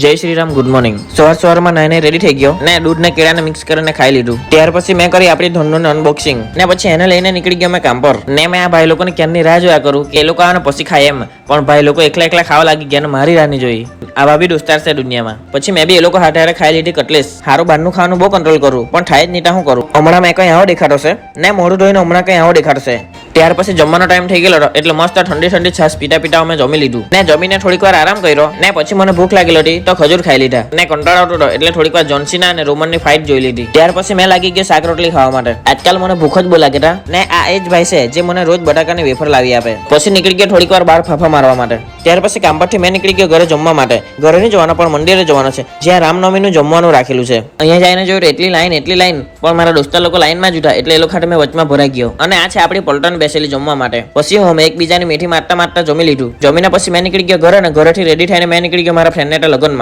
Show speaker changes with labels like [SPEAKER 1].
[SPEAKER 1] જય Shri Ram, good morning. સવારમાં નાઈને ready થઈ ગયો ને દૂધ ને કેળાને મિક્સ કરીને ખાઈ લીધું. ત્યાર પછી મેં કરી આપણી ધોનનું અનબોક્સિંગ ને પછી એને લઈને નીકળી ગયો મેં કામ પર. ને મેં આ ભાઈ લોકોને ક્યારની રાહ જોયા કરું કે એ લોકો આવે ને પછી ખાય એમ, પણ ભાઈ લોકો એકલા એકલા ખાવા લાગી ગયા ને મારી રાહ ની જોઈ. આવા બી દોસ્તાર છે દુનિયામાં. પછી મેં બી એ લોકો હાથે હાથે ખાઈ લીધી કટલેસ. સારું બહારનું ખાવાનું બહુ કંટ્રોલ કરું, પણ થાય જ નહીં તો શું કરું. હમણાં મેં કઈ આવો દેખાતો છે ને મોઢું ધોઈને હમણાં કઈ આવો દેખાતો છે. ત્યાર પછી જમવાનો ટાઈમ થઈ ગયેલો એટલે મસ્ત ઠંડી ઠંડી છાશ પીતા પીતા અમે જમી લીધું ને જમીને થોડીક વાર આરામ કર્યો ને પછી મને ભૂખ લાગેલી હતી તો ખજૂર ખાઈ લીધા ને કંટાળો આવતો હતો એટલે થોડીક વાર જોન્સીના અને રોમનની ફાઇટ જોઈ લીધી. ત્યાર પછી મેં લાગી ગયો શાક રોટલી ખાવા માટે. આજકાલ મને ભૂખ જ બહુ લાગે તા ને આ એ જ ભાઈ છે જે મને રોજ બટાકાની વેફર લાવી આપે. પછી નીકળી ગયો થોડીક વાર બહાર ફાફા મારવા માટે. ત્યાર પછી કામ પરથી મેં નીકળી ગયો ઘરે જમવા માટે. ઘરે નહીં જવાનો પણ મંદિરે જવાનો છે જ્યાં રામનવમીનું જમવાનું રાખેલું છે. અહીંયા જઈને જોયું એટલી લાઈન પણ મારા દોસ્તા લોકો લાઈનમાં જ ઉઠા એટલે એ લોકો ખાતે મેં વચમાં ભરાઈ ગયો. અને આ છે આપણી પલટન બેસેલી જમવા માટે. પછી હું એકબીજાની મીઠી મારતા મારતા જમી લીધું. જમીને પછી મેં નીકળી ગયો ઘરે ને ઘરેથી રેડી થઈને મેં નીકળી ગયો મારા ફ્રેન્ડને લગ્નમાં.